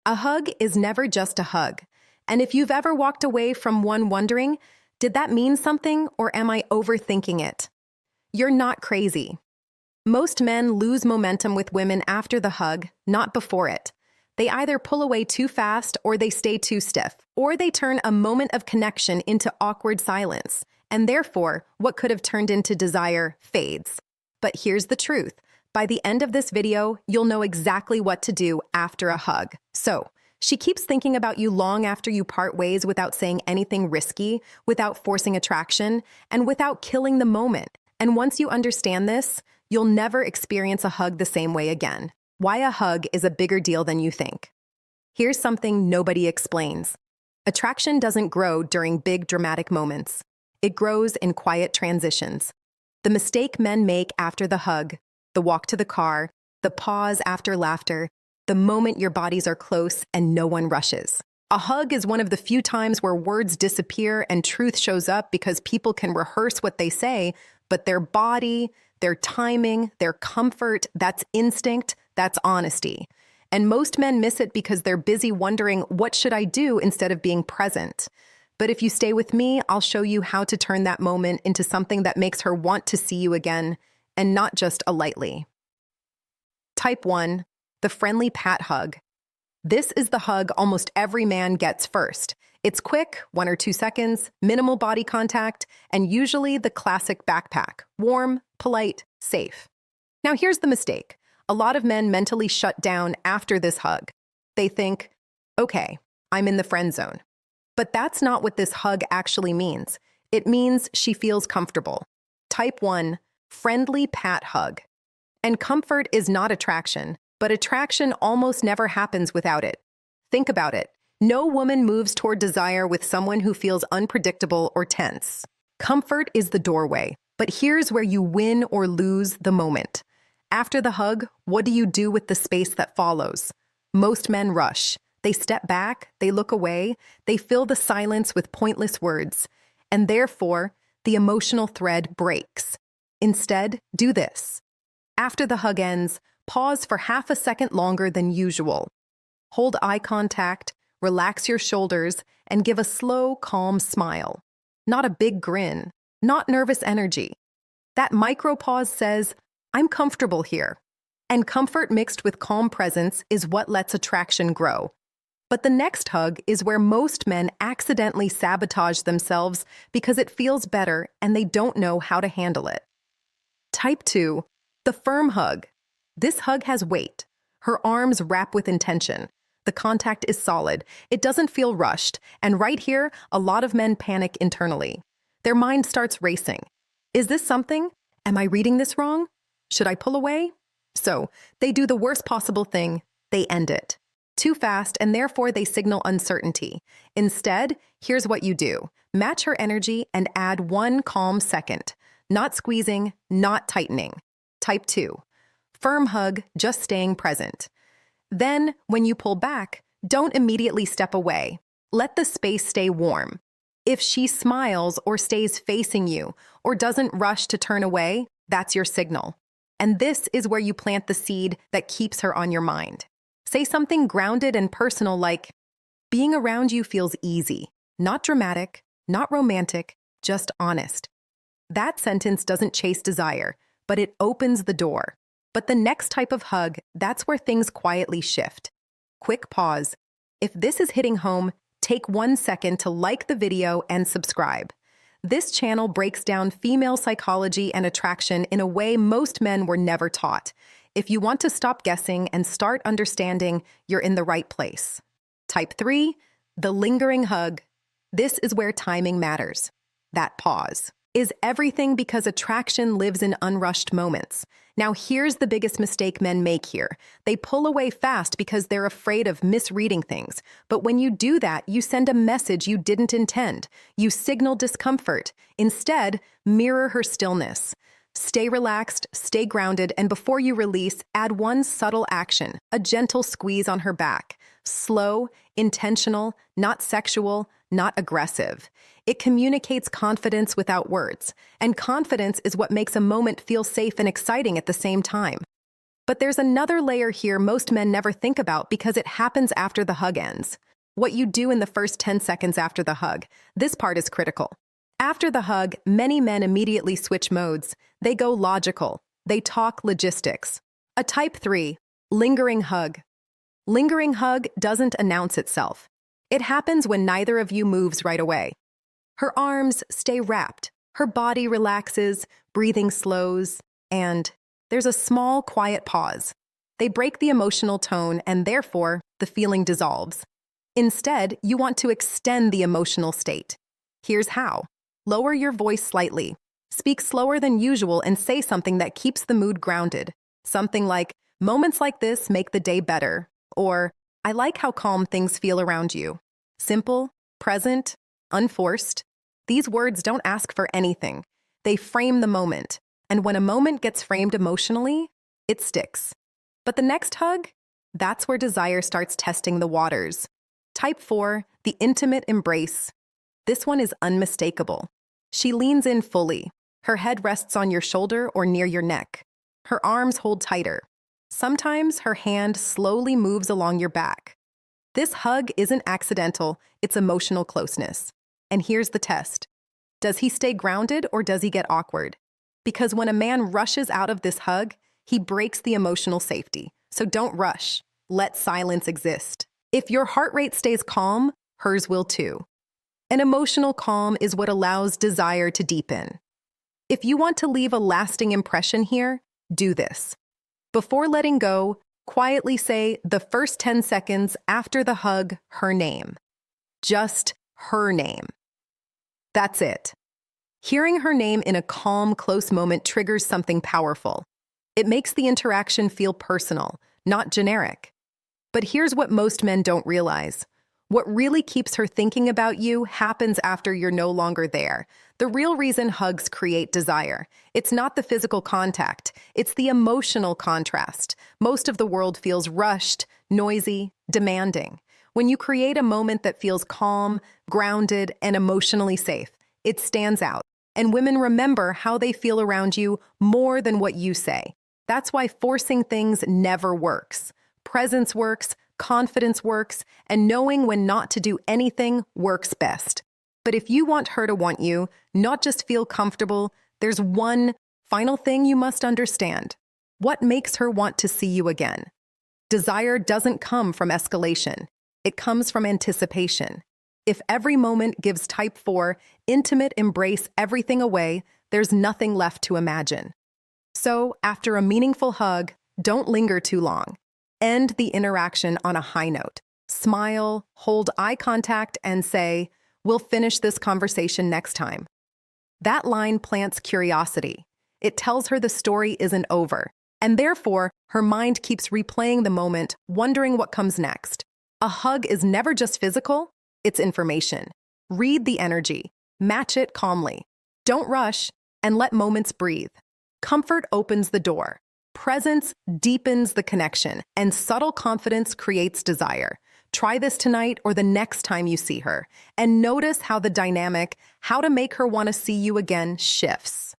A hug is never just a hug. And if you've ever walked away from one wondering, did that mean something or am I overthinking it? You're not crazy. Most men lose momentum with women after the hug, not before it. They either pull away too fast or they stay too stiff, or they turn a moment of connection into awkward silence. And therefore, what could have turned into desire fades. But here's the truth. By the end of this video, you'll know exactly what to do after a hug. So, she keeps thinking about you long after you part ways without saying anything risky, without forcing attraction, and without killing the moment. And once you understand this, you'll never experience a hug the same way again. Why a hug is a bigger deal than you think. Here's something nobody explains. Attraction doesn't grow during big dramatic moments. It grows in quiet transitions. The mistake men make after the hug, the walk to the car, the pause after laughter, the moment your bodies are close and no one rushes. A hug is one of the few times where words disappear and truth shows up because people can rehearse what they say, but their body, their timing, their comfort, that's instinct, that's honesty. And most men miss it because they're busy wondering, what should I do instead of being present? But if you stay with me, I'll show you how to turn that moment into something that makes her want to see you again, and not just a lightly. Type 1, the friendly pat hug. This is the hug almost every man gets first. It's quick, 1 or 2 seconds, minimal body contact, and usually the classic backpack, warm, polite, safe. Now here's the mistake. A lot of men mentally shut down after this hug. They think, okay, I'm in the friend zone. But that's not what this hug actually means. It means she feels comfortable. Type 1, friendly pat hug. And comfort is not attraction, but attraction almost never happens without it. Think about it. No woman moves toward desire with someone who feels unpredictable or tense. Comfort is the doorway, but here's where you win or lose the moment. After the hug, what do you do with the space that follows? Most men rush. They step back, they look away, they fill the silence with pointless words, and therefore, the emotional thread breaks. Instead, do this. After the hug ends, pause for half a second longer than usual. Hold eye contact, relax your shoulders, and give a slow, calm smile. Not a big grin, not nervous energy. That micro pause says, I'm comfortable here. And comfort mixed with calm presence is what lets attraction grow. But the next hug is where most men accidentally sabotage themselves because it feels better and they don't know how to handle it. Type 2, the firm hug. This hug has weight. Her arms wrap with intention. The contact is solid. It doesn't feel rushed. And right here, a lot of men panic internally. Their mind starts racing. Is this something? Am I reading this wrong? Should I pull away? So, they do the worst possible thing. They end it. Too fast, and therefore they signal uncertainty. Instead, here's what you do. Match her energy and add 1 calm second. Not squeezing, not tightening. Type 2. Firm hug, just staying present. Then, when you pull back, don't immediately step away. Let the space stay warm. If she smiles or stays facing you or doesn't rush to turn away, that's your signal. And this is where you plant the seed that keeps her on your mind. Say something grounded and personal like, being around you feels easy, not dramatic, not romantic, just honest. That sentence doesn't chase desire, but it opens the door. But the next type of hug, that's where things quietly shift. Quick pause. If this is hitting home, take 1 second to like the video and subscribe. This channel breaks down female psychology and attraction in a way most men were never taught. If you want to stop guessing and start understanding, you're in the right place. Type 3, the lingering hug. This is where timing matters. That pause is everything because attraction lives in unrushed moments. Now here's the biggest mistake men make here. They pull away fast because they're afraid of misreading things. But when you do that, you send a message you didn't intend. You signal discomfort. Instead, mirror her stillness. Stay relaxed, stay grounded, and before you release, add 1 subtle action, a gentle squeeze on her back. Slow, intentional, not sexual, not aggressive. It communicates confidence without words, and confidence is what makes a moment feel safe and exciting at the same time. But there's another layer here most men never think about because it happens after the hug ends. What you do in the first 10 seconds after the hug. This part is critical. After the hug, many men immediately switch modes. They go logical. They talk logistics. A type 3, lingering hug. Lingering hug doesn't announce itself. It happens when neither of you moves right away. Her arms stay wrapped. Her body relaxes, breathing slows, and there's a small, quiet pause. They break the emotional tone, and therefore, the feeling dissolves. Instead, you want to extend the emotional state. Here's how. Lower your voice slightly. Speak slower than usual and say something that keeps the mood grounded. Something like, "Moments like this make the day better," or "I like how calm things feel around you." Simple, present, unforced. These words don't ask for anything. They frame the moment. And when a moment gets framed emotionally, it sticks. But the next hug? That's where desire starts testing the waters. Type 4, the intimate embrace. This one is unmistakable. She leans in fully. Her head rests on your shoulder or near your neck. Her arms hold tighter. Sometimes her hand slowly moves along your back. This hug isn't accidental, it's emotional closeness. And here's the test. Does he stay grounded or does he get awkward? Because when a man rushes out of this hug, he breaks the emotional safety. So don't rush. Let silence exist. If your heart rate stays calm, hers will too. An emotional calm is what allows desire to deepen. If you want to leave a lasting impression here, do this. Before letting go, quietly say the first 10 seconds after the hug, her name. Just her name. That's it. Hearing her name in a calm, close moment triggers something powerful. It makes the interaction feel personal, not generic. But here's what most men don't realize. What really keeps her thinking about you happens after you're no longer there. The real reason hugs create desire. It's not the physical contact. It's the emotional contrast. Most of the world feels rushed, noisy, demanding. When you create a moment that feels calm, grounded, and emotionally safe, it stands out. And women remember how they feel around you more than what you say. That's why forcing things never works. Presence works, confidence works, and knowing when not to do anything works best. But if you want her to want you, not just feel comfortable, there's one final thing you must understand. What makes her want to see you again? Desire doesn't come from escalation. It comes from anticipation. If every moment gives type 4 intimate embrace everything away, there's nothing left to imagine. So, after a meaningful hug, don't linger too long. End the interaction on a high note. Smile, hold eye contact, and say, "We'll finish this conversation next time." That line plants curiosity. It tells her the story isn't over, and therefore, her mind keeps replaying the moment, wondering what comes next. A hug is never just physical, it's information. Read the energy, match it calmly. Don't rush, and let moments breathe. Comfort opens the door. Presence deepens the connection, and subtle confidence creates desire. Try this tonight or the next time you see her, and notice how the dynamic, how to make her want to see you again, shifts.